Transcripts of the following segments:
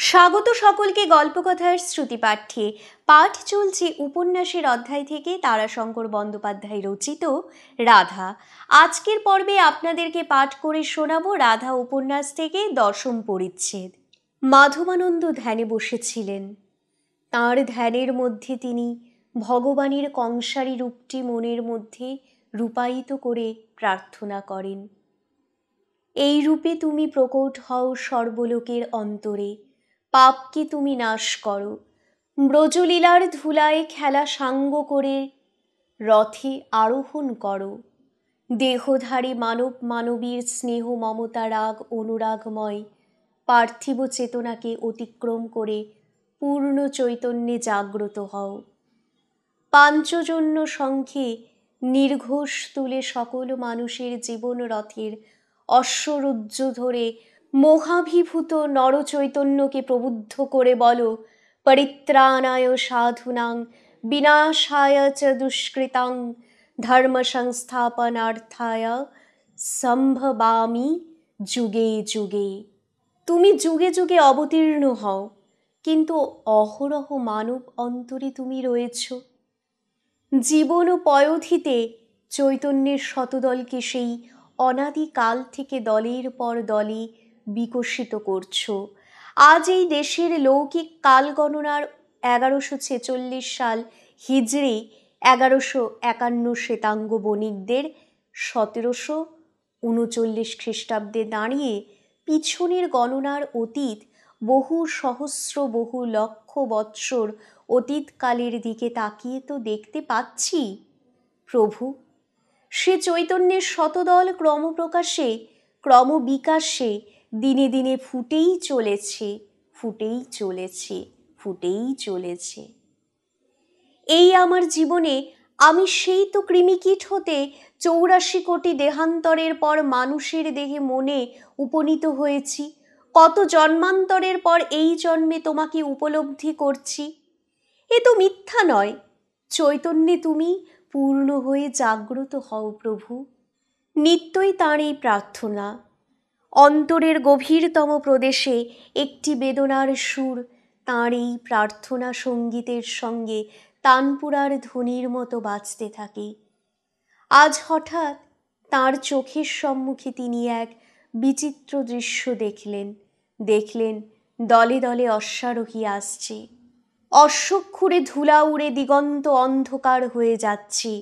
স্বাগত সকলকে গল্পকথার শ্রুতিপাঠ্যে। পাঠ চলছে উপন্যাসের অধ্যায় থেকে তারাশঙ্কর বন্দ্যোপাধ্যায় রচিত রাধা। আজকের পর্বে আপনাদেরকে পাঠ করে শোনাবো রাধা উপন্যাস থেকে 10ম পরিচ্ছেদ। মাধবানন্দ ধ্যানে বসেছিলেন। তাঁর ধ্যানের মধ্যে তিনি ভগবানের কংসারী রূপটি মনের মধ্যে রূপায়িত করে প্রার্থনা করেন। এই রূপে তুমি প্রকট হও সর্বলোকের অন্তরে, পাপকে তুমি নাশ করো। ব্রজলীলার ধুলায় খেলা সাঙ্গ করে রথে আরোহণ করো। দেহধারী মানব মানবীর স্নেহ মমতা রাগ অনুরাগময় পার্থিব চেতনাকে অতিক্রম করে পূর্ণ চৈতন্যে জাগ্রত হও। পাঞ্চজন্য শঙ্খে নির্ঘোষ তুলে সকল মানুষের জীবন রথের অশ্বরুজ্জ ধরে মোহাভিভূত নরচৈতন্যকে প্রবুদ্ধ করে বলো, পরিত্রাণায় সাধুনাং বিনাশায় চ দুষ্কৃতাং ধর্ম সংস্থাপনার্থায় সম্ভবামি যুগে যুগে। তুমি যুগে যুগে অবতীর্ণ হও, কিন্তু অহরহ মানব অন্তরে তুমি রয়েছ। জীবন ও পয়োধিতে চৈতন্যের শতদলকে সেই অনাদিকাল থেকে দলের পর দলে বিকশিত করছ। আজ এই দেশের লৌকিক কাল গণনার 1146 সাল হিজরি, 1151 শ্বেতাঙ্গ বণিকদের 1739 খ্রিস্টাব্দে দাঁড়িয়ে পিছনের গণনার অতীত বহু সহস্র বহু লক্ষ বৎসর অতীতকালের দিকে তাকিয়ে তো দেখতে পাচ্ছি প্রভু, সে চৈতন্যের শতদল ক্রমপ্রকাশে ক্রমবিকাশে দিনে দিনে ফুটেই চলেছে, ফুটেই চলেছে, ফুটেই চলেছে। এই আমার জীবনে আমি সেই তো কৃমিকীট হতে 84 কোটি দেহান্তরের পর মানুষের দেহে মনে উপনীত হয়েছি। কত জন্মান্তরের পর এই জন্মে তোমাকে উপলব্ধি করছি। এ তো মিথ্যা নয়। চৈতন্যে তুমি পূর্ণ হয়ে জাগ্রত হও প্রভু। নিত্যই তাঁর এই প্রার্থনা। অন্তরের গভীরতম প্রদেশে একটি বেদনার সুর তাঁর এই প্রার্থনা সঙ্গীতের সঙ্গে তানপুরার ধ্বনির মতো বাজতে থাকে। আজ হঠাৎ তাঁর চোখের সম্মুখে তিনি এক বিচিত্র দৃশ্য দেখলেন দলে দলে অশ্বারোহী আসছে। অশ্বক্ষুরে ধুলা উড়ে দিগন্ত অন্ধকার হয়ে যাচ্ছে,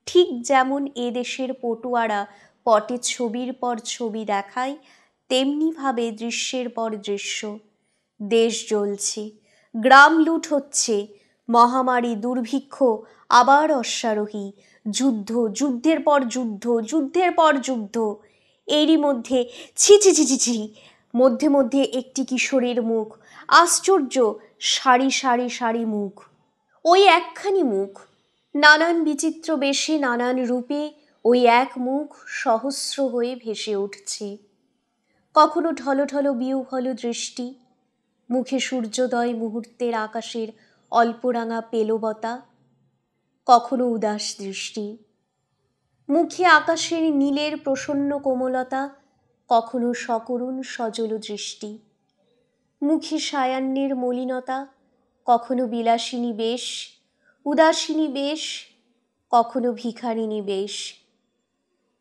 ঠিক যেমন এ দেশের পটুয়ারা পটে ছবির পর ছবি দেখায়, তেমনিভাবে দৃশ্যের পর দৃশ্য। দেশ জ্বলছে, গ্রাম লুট হচ্ছে, মহামারী দুর্ভিক্ষ, আবার অশ্বারোহী, যুদ্ধ, যুদ্ধের পর যুদ্ধ, যুদ্ধের পর যুদ্ধ। এরই মধ্যে ছি ছি ছি ছি ছি, মধ্যে মধ্যে একটি কিশোরীর মুখ, আশ্চর্য, সারি সারি সারি মুখ। ওই একখানি মুখ, নানান বিচিত্র বেশে নানান রূপে ওই এক মুখ সহস্র হয়ে ভেসে উঠছে। কখনো ঢলঢল বিহ্বল দৃষ্টি, মুখে সূর্যোদয় মুহূর্তের আকাশের অল্পরাঙা পেলবতা, কখনো উদাস দৃষ্টি, মুখে আকাশের নীলের প্রসন্ন কোমলতা, কখনো সকরুণ সজল দৃষ্টি, মুখে সায়ান্নের মলিনতা, কখনো বিলাসিনী বেশ, উদাসিনী বেশ, কখনো ভিখারিণী বেশ,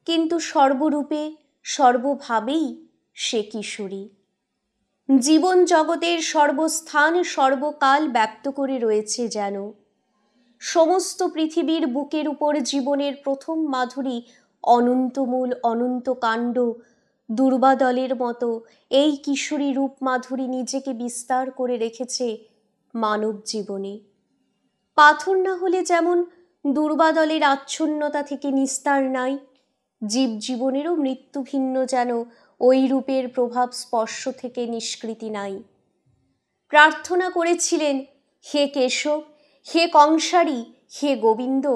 কিন্তু সর্বরূপে সর্বভাবেই সে কিশোরী। জীবন জগতের সর্বস্থান সর্বকাল ব্যপ্ত করে রয়েছে যেন। সমস্ত পৃথিবীর বুকের উপর জীবনের প্রথম মাধুরী অনন্তমূল অনন্ত কাণ্ড দুর্বাদলের মতো এই কিশোরী রূপ মাধুরী নিজেকে বিস্তার করে রেখেছে মানব জীবনে। পাথর না হলে যেমন দুর্বাদলের আচ্ছন্নতা থেকে নিস্তার নাই, জীব জীবনেরও মৃত্যু ভিন্ন যেন ওই রূপের প্রভাব স্পর্শ থেকে নিষ্কৃতি নাই। প্রার্থনা করেছিলেন, হে কেশব, হে কংসারী, হে গোবিন্দ,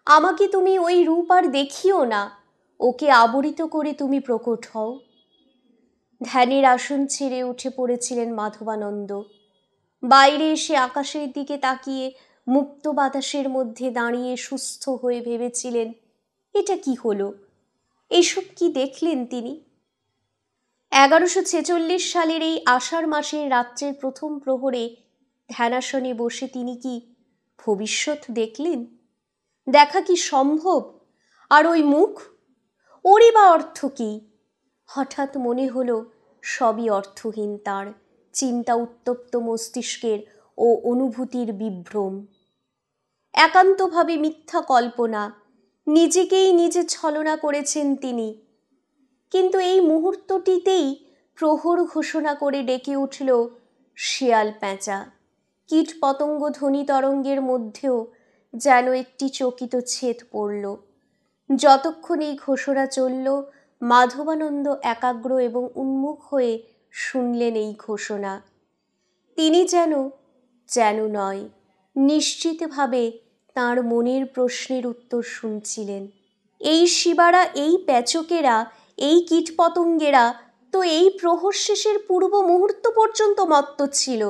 আমাকে তুমি ওই রূপ আর দেখিও না, ওকে আবরিত করে তুমি প্রকট হও। ধ্যানের আসন ছেড়ে উঠে পড়েছিলেন মাধবানন্দ। বাইরে এসে আকাশের দিকে তাকিয়ে মুক্ত বাতাসের মধ্যে দাঁড়িয়ে সুস্থ হয়ে ভেবেছিলেন, এটা কি হলো, এইসব কি দেখলেন তিনি? 1146 সালের এই আষাঢ় মাসের রাত্রের প্রথম প্রহরে ধ্যানাসনে বসে তিনি কি ভবিষ্যৎ দেখলেন? দেখা কি সম্ভব? আর ওই মুখ, ওরই বা অর্থ কি? হঠাৎ মনে হলো সবই অর্থহীন, তার চিন্তা উত্তপ্ত মস্তিষ্কের ও অনুভূতির বিভ্রম, একান্তভাবে মিথ্যা কল্পনা, নিজেকেই নিজে ছলনা করেছেন তিনি। কিন্তু এই মুহূর্তটিতেই প্রহর ঘোষণা করে ডেকে উঠল শেয়াল প্যাঁচা। কীট পতঙ্গ ধ্বনি তরঙ্গের মধ্যেও যেন একটি চকিত ছেদ পড়ল। যতক্ষণ এই ঘোষণা চলল, মাধবানন্দ একাগ্র এবং উন্মুখ হয়ে শুনলেন এই ঘোষণা। তিনি যেন নয়, নিশ্চিতভাবে তাঁর মনের প্রশ্নের উত্তর শুনছিলেন। এই শিবারা, এই প্যাচকেরা, এই কীটপতঙ্গেরা তো এই প্রহর শেষের পূর্ব মুহূর্ত পর্যন্ত মত্ত ছিল,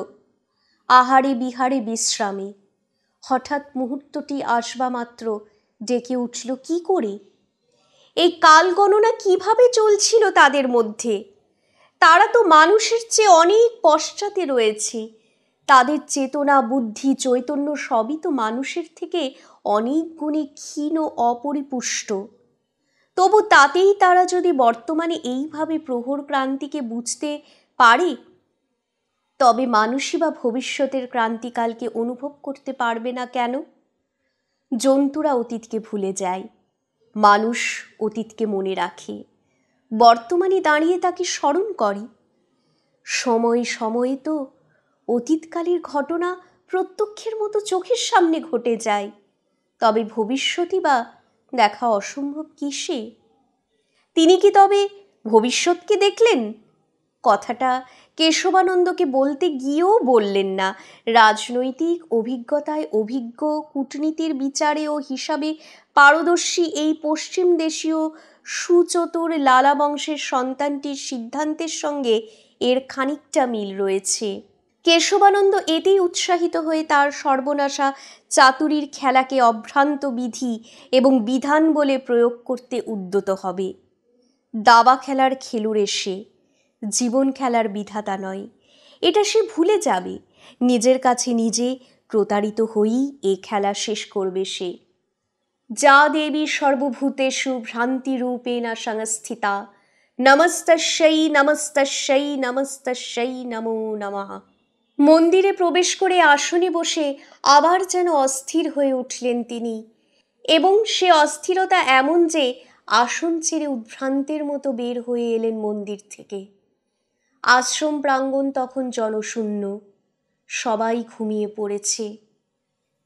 আহারে বিহারে বিশ্রামে। হঠাৎ মুহূর্তটি আসবা মাত্র ডেকে উঠল কি করে? এই কাল গণনা কিভাবে চলছিল তাদের মধ্যে? তারা তো মানুষের চেয়ে অনেক পশ্চাতে রয়েছে। তাদের চেতনা, বুদ্ধি, চৈতন্য সবই তো মানুষের থেকে অনেক গুণে ক্ষীণ, অপরিপুষ্ট। তবু তাতেই তারা যদি বর্তমানে এইভাবে প্রহর ক্রান্তিকে বুঝতে পারে, তবে মানুষই বা ভবিষ্যতের ক্রান্তিকালকে অনুভব করতে পারবে না কেন? জন্তুরা অতীতকে ভুলে যায়, মানুষ অতীতকে মনে রাখে, বর্তমানে দাঁড়িয়ে তাকে স্মরণ করে। সময়ে সময়ে তো অতীতকালের ঘটনা প্রত্যক্ষের মতো চোখের সামনে ঘটে যায়, তবে ভবিষ্যৎই বা দেখা অসম্ভব কিসে? তিনি কি তবে ভবিষ্যৎকে দেখলেন? কথাটা কেশবানন্দকে বলতে গিয়েও বললেন না। রাজনৈতিক অভিজ্ঞতায় অভিজ্ঞ, কূটনীতির বিচারে ও হিসাবে পারদর্শী এই পশ্চিম দেশীয় সুচতুর লালা বংশের সন্তানটির সিদ্ধান্তের সঙ্গে এর খানিকটা মিল রয়েছে। কেশবানন্দ এতেই উৎসাহিত হয়ে তার সর্বনাশা চাতুরীর খেলাকে অভ্রান্ত বিধি এবং বিধান বলে প্রয়োগ করতে উদ্যত হবে। দাবা খেলার খেলুড়ে সে, জীবন খেলার বিধাতা নয়, এটা সে ভুলে যাবে। নিজের কাছে নিজে প্রতারিত হয়েই এ খেলা শেষ করবে সে। যা দেবী সর্বভূতেষু ভ্রান্তিরূপেণ সংস্থিতা, নমস্তস্যৈ নমস্তস্যৈ নমস্তস্যৈ নমো নমঃ। মন্দিরে প্রবেশ করে আসনে বসে আবার যেন অস্থির হয়ে উঠলেন তিনি, এবং সে অস্থিরতা এমন যে আসন ছেড়ে উদ্ভ্রান্তের মতো বের হয়ে এলেন মন্দির থেকে। আশ্রম প্রাঙ্গণ তখন জনশূন্য, সবাই ঘুমিয়ে পড়েছে।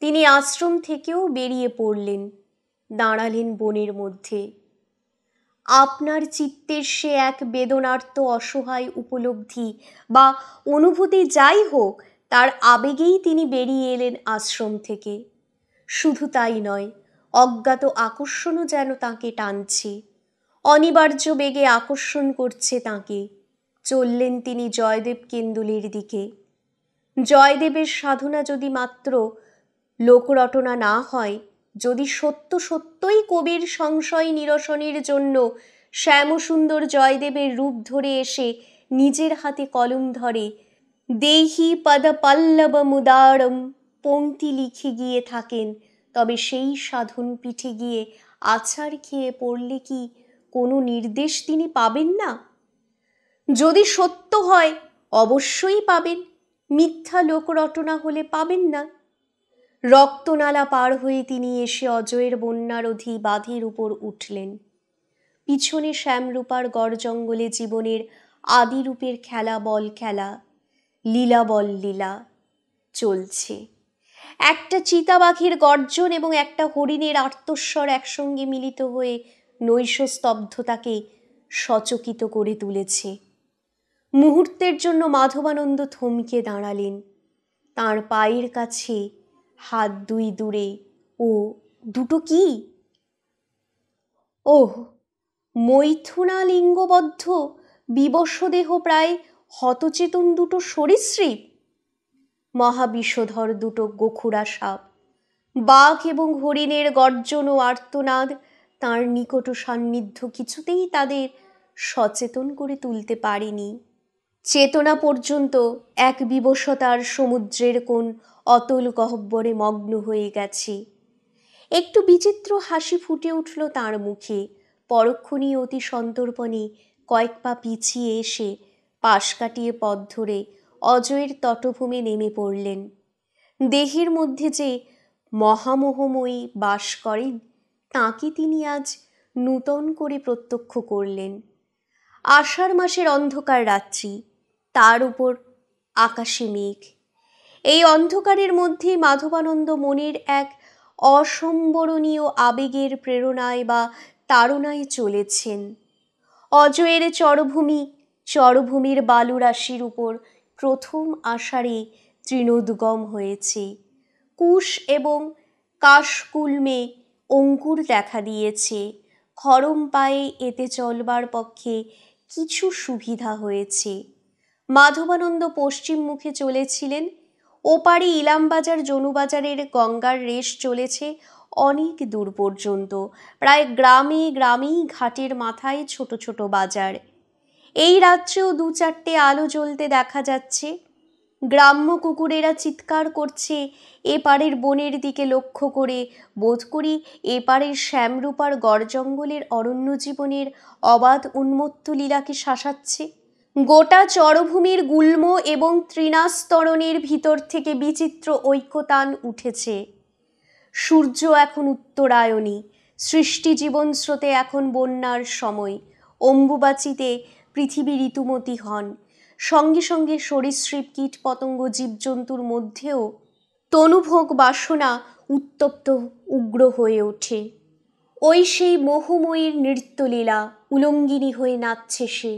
তিনি আশ্রম থেকেও বেরিয়ে পড়লেন, দাঁড়ালেন বনের মধ্যে। আপনার চিত্তের সে এক বেদনার্ত অসহায় উপলব্ধি বা অনুভূতি যাই হোক, তার আবেগেই তিনি বেরিয়ে এলেন আশ্রম থেকে। শুধু তাই নয়, অজ্ঞাত আকর্ষণও যেন তাঁকে টানছে, অনিবার্য বেগে আকর্ষণ করছে তাঁকে। চললেন তিনি জয়দেব কেন্দুলের দিকে। জয়দেবের সাধনা যদি মাত্র লোকরটনা না হয়, যদি সত্য সত্যই কবির সংশয় নিরসনের জন্য শ্যামসুন্দর জয়দেবের রূপ ধরে এসে নিজের হাতে কলম ধরে দেহি পদ পল্লব মুদারম পংক্তি লিখে গিয়ে থাকেন, তবে সেই সাধন পিঠে গিয়ে আছাড় খেয়ে পড়লে কি কোনো নির্দেশ তিনি পাবেন না? যদি সত্য হয় অবশ্যই পাবেন, মিথ্যা লোকরটনা হলে পাবেন না। রক্তনালা পার হয়ে তিনি এসে অজয়ের বন্যারোধী বাঁধের উপর উঠলেন। পিছনে শ্যামরূপার গড় জঙ্গলে জীবনের আদিরূপের খেলা, বল খেলা, লীলা বল লীলা চলছে। একটা চিতাবাঘের গর্জন এবং একটা হরিণের আর্তস্বর একসঙ্গে মিলিত হয়ে নৈশ স্তব্ধতাকে সচকিত করে তুলেছে। মুহূর্তের জন্য মাধবানন্দ থমকে দাঁড়ালেন। তাঁর পায়ের কাছে হাত দুই দূরে, ও দুটো কি? ওহ, মৈথুনালিঙ্গবদ্ধ বিবশদেহ প্রায় হতচেতন দুটো সরীসৃপ, মহাবিষধর দুটো গোখুরা সাপ। বাঘ এবং হরিণের গর্জন ও আর্তনাদ, তাঁর নিকট সান্নিধ্য কিছুতেই তাদের সচেতন করে তুলতে পারেনি। চেতনা পর্যন্ত এক বিবশতার সমুদ্রের কোন অতল গহ্বরে মগ্ন হয়ে গেছে। একটু বিচিত্র হাসি ফুটে উঠল তাঁর মুখে। পরক্ষণেই অতি সন্তর্পণে কয়েক পা পিছিয়ে এসে পাশ কাটিয়ে পথ ধরে অজয়ের তটভূমে নেমে পড়লেন। দেহের মধ্যে যে মহামোহময়ী বাস করেন তাঁকে তিনি আজ নূতন করে প্রত্যক্ষ করলেন। আষাঢ় মাসের অন্ধকার রাত্রি, তার উপর আকাশে মেঘ। এই অন্ধকারের মধ্যে মাধবানন্দ মনের এক অসম্বরণীয় আবেগের প্রেরণায় বা তাড়নায় চলেছেন। অজয়ের চরভূমির বালুরাশির উপর প্রথম আষাঢ়ে তৃণোদ্গম হয়েছে। কুশ এবং কাশকুল্মে অঙ্কুর দেখা দিয়েছে। খরম পায়ে এতে চলবার পক্ষে কিছু সুবিধা হয়েছে। মাধবানন্দ পশ্চিম মুখে চলেছিলেন। ওপারে ইলামবাজার জনুবাজারের গঙ্গার রেশ চলেছে অনেক দূর পর্যন্ত। প্রায় গ্রামে গ্রামেই ঘাটের মাথায় ছোট ছোট বাজার। এই রাত্রেও দু চারটে আলো জ্বলতে দেখা যাচ্ছে। গ্রাম্য কুকুরেরা চিৎকার করছে এপারের বনের দিকে লক্ষ্য করে। বোধ করি এপারের শ্যামরূপার গড় জঙ্গলের অরণ্য জীবনের অবাধ উন্মত্ত লীলাকে শাসাচ্ছে। গোটা চরভূমির গুল্ম এবং তৃণাস্তরণের ভিতর থেকে বিচিত্র ঐক্যতান উঠেছে। সূর্য এখন উত্তরায়ণী, সৃষ্টি জীবন স্রোতে এখন বন্যার সময়। অম্বুবাচিতে পৃথিবী ঋতুমতী হন। সঙ্গে সঙ্গে সরীসৃপ কীট পতঙ্গ জীবজন্তুর মধ্যেও তনুভোগ বাসনা উত্তপ্ত উগ্র হয়ে ওঠে। ওই সেই মোহময়ীর নৃত্যলীলা, উলঙ্গিনী হয়ে নাচছে সে।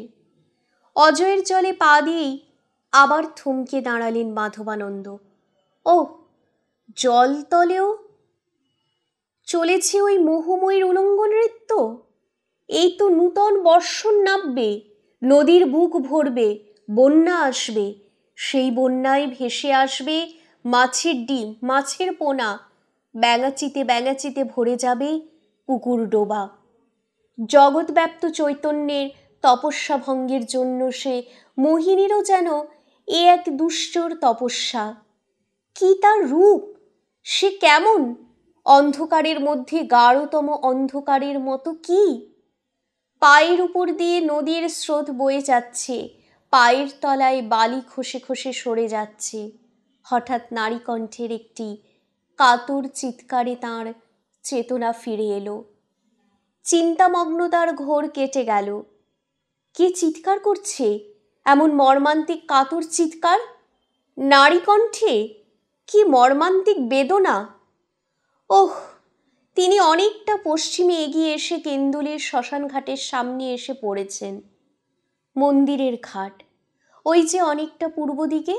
অজয়ের জলে পা দিয়েই আবার থমকে দাঁড়ালেন মাধবানন্দ। ও, জলতলেও চলেছে ওই মোহময়ীর উলঙ্গ নৃত্য। এই তো নূতন বর্ষণ নামবে, নদীর বুক ভরবে, বন্যা আসবে। সেই বন্যায় ভেসে আসবে মাছের ডিম, মাছের পোনা, ব্যাঙাচিতে ভরে যাবে পুকুর ডোবা। জগৎব্যাপ্ত চৈতন্যের তপস্যা ভঙ্গের জন্য সে মোহিনীরও যেন এ এক দুশ্চর তপস্যা। কি তার রূপ, সে কেমন, অন্ধকারের মধ্যে গাঢ়তম অন্ধকারের মতো কি। পায়ের উপর দিয়ে নদীর স্রোত বয়ে যাচ্ছে, পায়ের তলায় বালি খসে খসে সরে যাচ্ছে। হঠাৎ নারীকণ্ঠের একটি কাতর চিৎকারে তাঁর চেতনা ফিরে এলো। চিন্তামগ্নতার ঘোর কেটে গেল। কে চিৎকার করছে এমন মর্মান্তিক কাতর চিৎকার? নারীকণ্ঠে কি মর্মান্তিক বেদনা! ওহ! তিনি অনেকটা পশ্চিমে এগিয়ে এসে কেন্দুলের শ্মশান ঘাটের সামনে এসে পড়েছেন। মন্দিরের ঘাট ওই যে অনেকটা পূর্ব দিকে।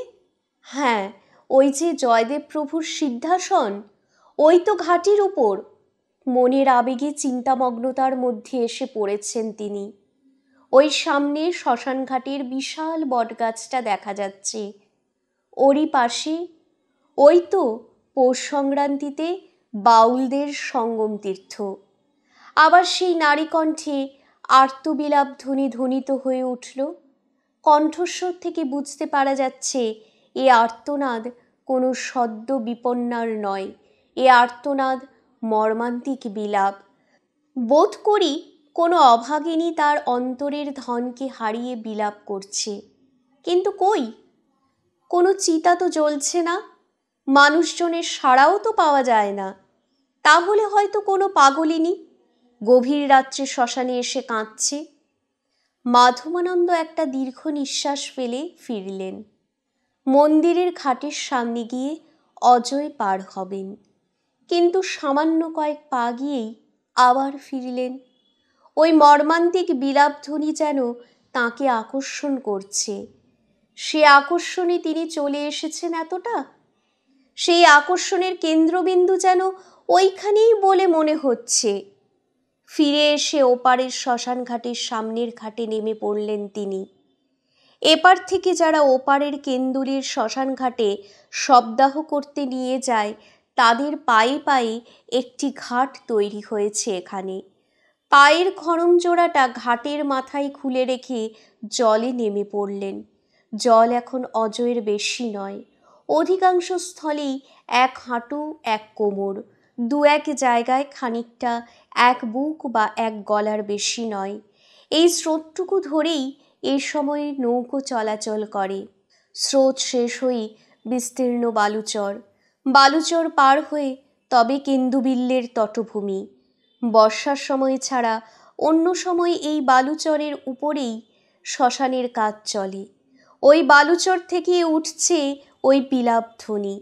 হ্যাঁ, ওই যে জয়দেব প্রভুর সিদ্ধাসন, ওই তো ঘাটির উপর। মনের আবেগে চিন্তামগ্নতার মধ্যে এসে পড়েছেন তিনি। ওই সামনে শ্মশান ঘাটের বিশাল বটগাছটা দেখা যাচ্ছে। ওরই পাশে ওই তো পৌষ সংক্রান্তিতে বাউলদের সঙ্গম তীর্থ। আবার সেই নারীকণ্ঠে আর্তবিলাপ ধ্বনি ধ্বনিত হয়ে উঠল। কণ্ঠস্বর থেকে বুঝতে পারা যাচ্ছে এ আর্তনাদ কোনো সদ্য বিপন্নার নয়, এ আর্তনাদ মর্মান্তিক বিলাপ। বোধ করি কোনো অভাগিনী তার অন্তরের ধনকে হারিয়ে বিলাপ করছে। কিন্তু কই, কোনো চিতা তো জ্বলছে না, মানুষজনের সাড়াও তো পাওয়া যায় না। তাহলে হয়তো কোনো পাগলিনী গভীর রাত্রে শ্মশানে এসে কাঁদছে। মাধবানন্দ একটা দীর্ঘ নিঃশ্বাস ফেলে ফিরলেন। মন্দিরের ঘাটের সামনে গিয়ে অজয় পার হবেন, কিন্তু সামান্য কয়েক পা গিয়েই আবার ফিরলেন। ওই মর্মান্তিক বিলাপধ্বনি যেন তাঁকে আকর্ষণ করছে। সে আকর্ষণে তিনি চলে এসেছেন এতটা। সেই আকর্ষণের কেন্দ্রবিন্দু যেন ওইখানেই বলে মনে হচ্ছে। ফিরে এসে ওপারের শ্মশান ঘাটের সামনের ঘাটে নেমে পড়লেন তিনি। এপার থেকে যারা ওপারের কেন্দুলের শ্মশান ঘাটে শবদাহ করতে নিয়ে যায় তাদের পায়ে পায়ে একটি ঘাট তৈরি হয়েছে এখানে। পায়ের খড়ম জোড়াটা ঘাটের মাথায় খুলে রেখে জলে নেমে পড়লেন। জল এখন অজয়ের বেশি নয়, অধিকাংশ স্থলেই 1 হাঁটু 1 কোমর, 2-1 জায়গায় খানিকটা 1 বুক বা 1 গলার বেশি নয়। এই স্রোতটুকু ধরেই এই সময়ে নৌকো চলাচল করে। স্রোত শেষ হয়ে বিস্তীর্ণ বালুচর, বালুচর পার হয়ে তবে কেন্দুবিল্লের তটভূমি। বর্ষার সময় ছাড়া অন্য সময় এই বালুচরের উপরেই শ্মশানের কাজ চলে। ওই বালুচর থেকে উঠছে ওই বিলাপ ধ্বনি।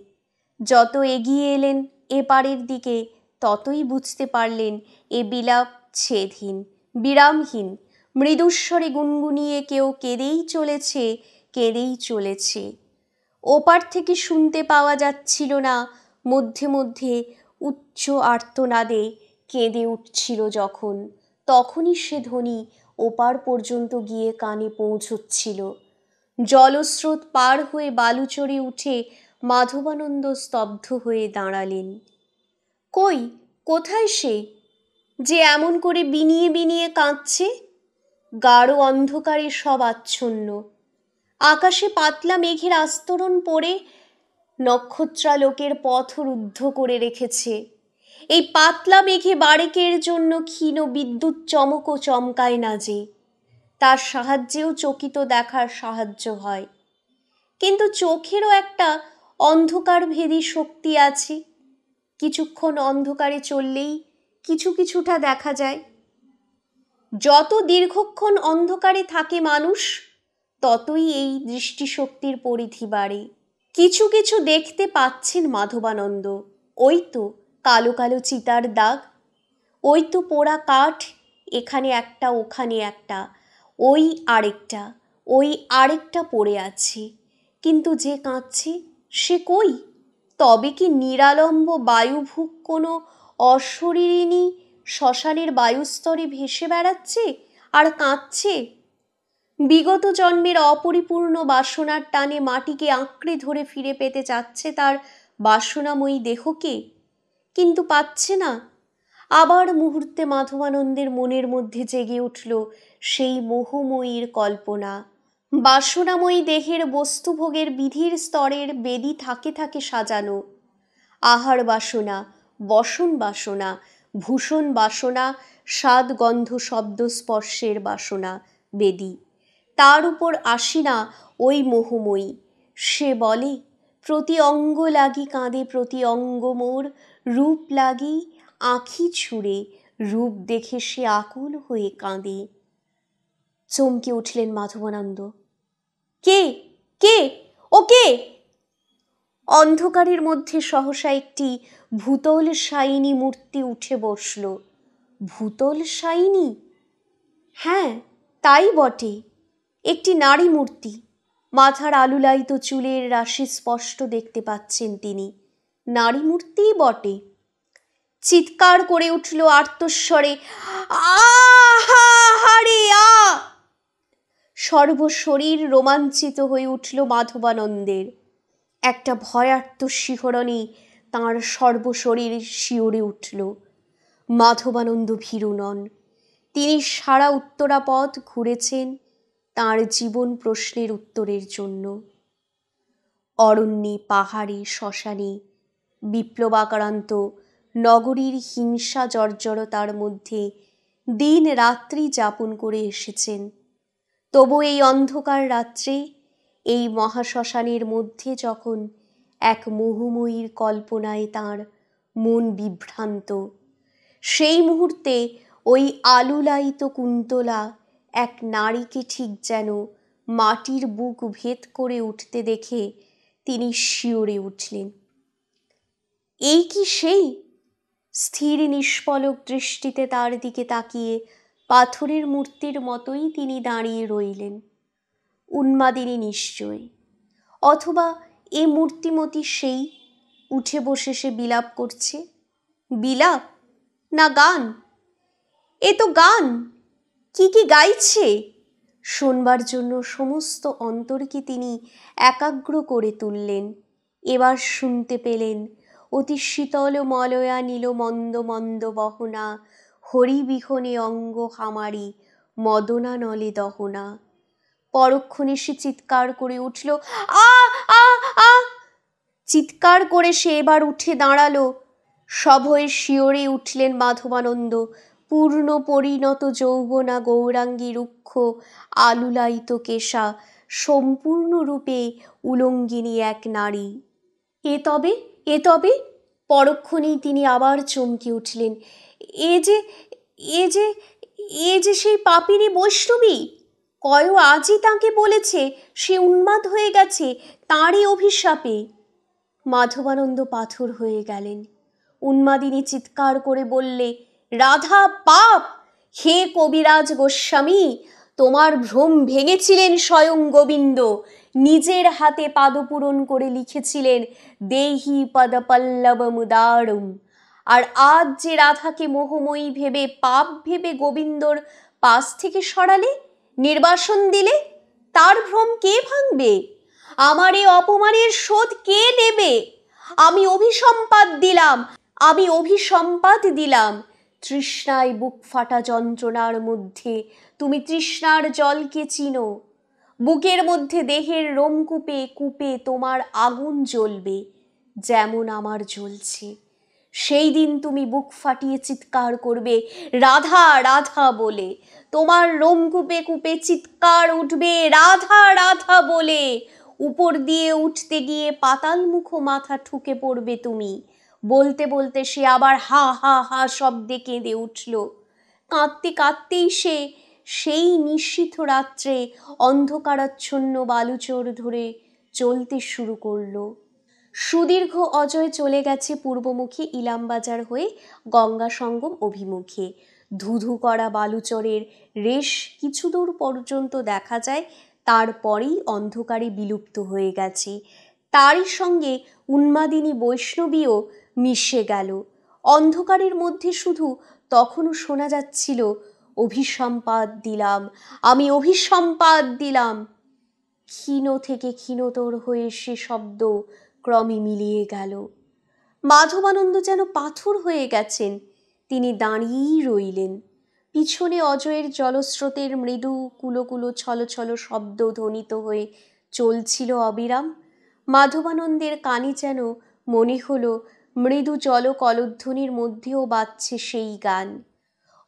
যত এগিয়ে এলেন এপারের দিকে ততই বুঝতে পারলেন এ বিলাপ ছেদহীন, বিরামহীন, মৃদুস্বরে গুনগুনিয়ে কেউ কেঁদেই চলেছে, কেঁদেই চলেছে। ওপার থেকে শুনতে পাওয়া যাচ্ছিল না, মধ্যে মধ্যে উচ্চ আর্তনাদে কেঁদে উঠছিল যখন, তখনই সে ধ্বনি ওপার পর্যন্ত গিয়ে কানে পৌঁছচ্ছিল। জলস্রোত পার হয়ে বালুচরে উঠে মাধবানন্দ স্তব্ধ হয়ে দাঁড়ালেন। কই, কোথায় সে যে এমন করে বিনিয়ে বিনিয়ে কাঁদছে? গাঢ় অন্ধকারে সব আচ্ছন্ন। আকাশে পাতলা মেঘের আস্তরণ পড়ে নক্ষত্রালোকের পথ রুদ্ধ করে রেখেছে। এই পাতলা মেঘে বারেকের জন্য ক্ষীণ বিদ্যুৎ চমকও চমকায় না যে, তার সাহায্যেও চকিত দেখার সাহায্য হয়। কিন্তু চোখেরও একটা অন্ধকারভেদী শক্তি আছে। কিছুক্ষণ অন্ধকারে চললেই কিছু কিছুটা দেখা যায়। যত দীর্ঘক্ষণ অন্ধকারে থাকে মানুষ, ততই এই দৃষ্টিশক্তির পরিধি বাড়ে। কিছু কিছু দেখতে পাচ্ছেন মাধবানন্দ। ওই তো কালো কালো চিতার দাগ, ওই তো পোড়া কাঠ, এখানে একটা ওখানে একটা, ওই আরেকটা, ওই আরেকটা পড়ে আছে। কিন্তু যে কাঁদছে সে কই? তবে কি নিরালম্ব বায়ুভূক কোনো অশরীরিণী শ্মশানের বায়ুস্তরে ভেসে বেড়াচ্ছে আর কাঁদছে? বিগত জন্মের অপরিপূর্ণ বাসনার টানে মাটিকে আঁকড়ে ধরে ফিরে পেতে চাচ্ছে তার বাসনাময়ী দেহকে, কিন্তু পাচ্ছে না। আবার মুহূর্তে মাধবানন্দের মনের মধ্যে জেগে উঠল সেই মোহময়ীর কল্পনা। বাসনাময়ী দেহের বস্তুভোগের বিধির স্তরের বেদি থাকে থাকে সাজানো। আহার বাসনা, বসন বাসনা, ভূষণ বাসনা, স্বাদ গন্ধ শব্দ স্পর্শের বাসনা বেদি। তার উপর আসিনা ওই মোহময়ী। সে বলে, প্রতি অঙ্গ লাগি কাঁদে প্রতি অঙ্গ মোর, রূপ লাগি আঁখি ছুঁড়ে, রূপ দেখে সে আকুল হয়ে কাঁদে। চমকে উঠলেন মাধবানন্দ। কে কে ও কে? অন্ধকারের মধ্যে সহসা একটি ভূতল শায়িনী মূর্তি উঠে বসল। ভূতল শায়িনী? হ্যাঁ, তাই বটে। একটি নারী মূর্তি। মাথার আলুলায়িত চুলের রাশি স্পষ্ট দেখতে পাচ্ছেন তিনি। নারী মূর্তিই বটে। চিৎকার করে উঠল আর্তস্বরে, আহারে আ! সর্বশরীর রোমাঞ্চিত হয়ে উঠল মাধবানন্দের। একটা ভয়ার্ত শিহরণে তাঁর সর্বশরীর শিউরে উঠল। মাধবানন্দ ভীরু নন। তিনি সারা উত্তরাপথ ঘুরেছেন তাঁর জীবন প্রশ্নের উত্তরের জন্য। অরণ্যে, পাহাড়ে, শ্মশানে, বিপ্লবাকারান্ত নগরীর হিংসা জর্জরতার মধ্যে দিন রাত্রি যাপন করে এসেছেন। তবু এই অন্ধকার রাত্রে, এই মহাশ্মশানের মধ্যে যখন এক মোহময়ীর কল্পনায় তাঁর মন বিভ্রান্ত, সেই মুহূর্তে ওই আলুলায়িত কুন্তলা এক নারীকে ঠিক যেন মাটির বুক ভেদ করে উঠতে দেখে তিনি শিউরে উঠলেন। এই কি সেই? স্থির নিষ্পলক দৃষ্টিতে তার দিকে তাকিয়ে পাথরের মূর্তির মতোই তিনি দাঁড়িয়ে রইলেন। উন্মাদিনী নিশ্চয়, অথবা এ মূর্তিমতী সেই উঠে বসে সে বিলাপ করছে। বিলাপ না গান? এ তো গান। কি কি গাইছে? শোনবার জন্য সমস্ত অন্তরকে তিনি একাগ্র করে তুললেন। এবার শুনতে পেলেন, অতি শীতল মলয়া নীল মন্দ মন্দ বহনা, হরিবিহনে অঙ্গ হামারি, মদনা নলে দহনা। পরক্ষণে সে চিৎকার করে উঠল, আ আ আ। চিৎকার করে সে এবার উঠে দাঁড়ালো। সভয়ে শিওরে উঠলেন মাধবানন্দ। পূর্ণ পরিণত যৌবনা গৌরাঙ্গী রুক্ষ আলুলায়িত কেশা, সম্পূর্ণরূপে উলঙ্গিনী এক নারী। এ তবে, এ তবে। পরক্ষণেই তিনি আবার চমকে উঠলেন। এ যে, এ যে, এ যে সেই পাপিনী বৈষ্ণবী। কয় আজই তাঁকে বলেছে সে উন্মাদ হয়ে গেছে তাঁরই অভিশাপে। মাধবানন্দ পাথর হয়ে গেলেন। উন্মাদিনী চিৎকার করে বললে, রাধা পাপ! হে কবিরাজ গোস্বামী, তোমার ভ্রম ভেঙেছিলেন স্বয়ং গোবিন্দ। নিজের হাতে পাদপূরণ করে লিখেছিলেন দেহি পদপল্লবমুদারম। আর আজ যে রাধাকে মোহময়ী ভেবে, পাপ ভেবে গোবিন্দর পাশ থেকে সরালে, নির্বাসন দিলে, তার ভ্রম কে ভাঙবে? আমার এ অপমানের শোধ কে নেবে? আমি অভিসম্পাত দিলাম, আমি অভিসম্পাত দিলাম। তৃষ্ণায় বুক ফাটা যন্ত্রণার মধ্যে তুমি তৃষ্ণার জলকে চিনো। বুকের মধ্যে দেহের রোমকূপে কূপে তোমার আগুন জ্বলবে, যেমন আমার জ্বলছে। সেই দিন তুমি বুক ফাটিয়ে চিৎকার করবে রাধা রাধা বলে। তোমার রোমকূপে কূপে চিৎকার উঠবে রাধা রাধা বলে। উপর দিয়ে উঠতে গিয়ে পাতালমুখো মাথা ঠুকে পড়বে তুমি। বলতে বলতে সে আবার হা হা হা শব্দে কেঁদে উঠল। কাঁদতে কাঁদতেই সে সেই নিশীথ রাত্রে অন্ধকারাচ্ছন্ন বালুচর ধরে চলতে শুরু করলো। সুদীর্ঘ অজয় চলে গেছে পূর্বমুখী ইলামবাজার হয়ে গঙ্গা সঙ্গম অভিমুখে। ধুধু করা বালুচরের রেশ কিছু দূর পর্যন্ত দেখা যায়, তারপরেই অন্ধকারে বিলুপ্ত হয়ে গেছে। তারই সঙ্গে উন্মাদিনী বৈষ্ণবীও মিশে গেল। অন্ধকারের মধ্যে শুধু তখনও শোনা যাচ্ছিল, অভিসম্পাত দিলাম, আমি অভিসম্পাত দিলাম। ক্ষীণ থেকে ক্ষীণতর হয়ে সে শব্দ ক্রমে মিলিয়ে গেল। মাধবানন্দ যেন পাথর হয়ে গেছেন। তিনি দাঁড়িয়েই রইলেন। পিছনে অজয়ের জলস্রোতের মৃদু কুলোকুলো ছলছল শব্দ ধ্বনিত হয়ে চলছিল অবিরাম। মাধবানন্দের কানে যেন মনে হলো মৃদু জল কলধ্বনির মধ্যেও বাজছে সেই গান।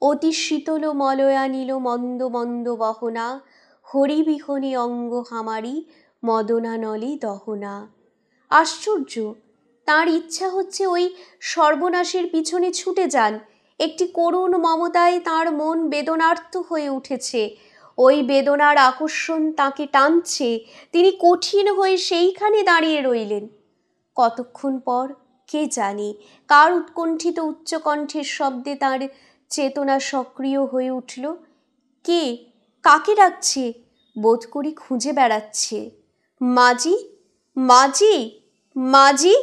অতি শীতল মলয়া নীল মন্দ মন্দ বহনা, হরিবিহনে অঙ্গ হামারি, মদনা নলে দহনা। আশ্চর্য, তাঁর ইচ্ছা হচ্ছে ওই সর্বনাশের পিছনে ছুটে যান। একটি করুণ মমতায় তাঁর মন বেদনার্ত হয়ে উঠেছে। ওই বেদনার আকর্ষণ তাঁকে টানছে। তিনি কঠিন হয়ে সেইখানে দাঁড়িয়ে রইলেন। কতক্ষণ পর কে জানে, কার উৎকণ্ঠিত উচ্চকণ্ঠের শব্দে তাঁর চেতনা সক্রিয় হয়ে উঠল। কে কাকে ডাকছে? বোধ করি খুঁজে বেড়াচ্ছে। মাজি, মাজি, মাজি।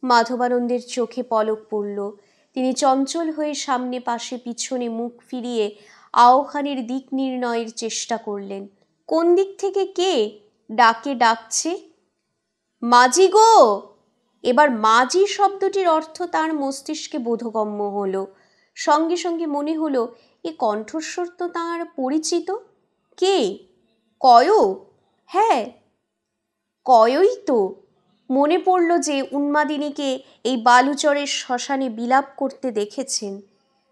মাধবানন্দের চোখে পলক পড়ল। তিনি চঞ্চল হয়ে সামনে পাশে পিছনে মুখ ফিরিয়ে আওখানের দিক নির্ণয়ের চেষ্টা করলেন। কোন দিক থেকে কে ডাকছে? মাজি গো! এবার মাজি শব্দটির অর্থ তার মস্তিষ্কে বোধগম্য হলো। সঙ্গে সঙ্গে মনে হলো এ কণ্ঠস্বর তো তাঁর পরিচিত। কে? কয়? হ্যাঁ, কয়ই তো। মনে পড়ল যে উন্মাদিনীকে এই বালুচরের শ্মশানে বিলাপ করতে দেখেছেন।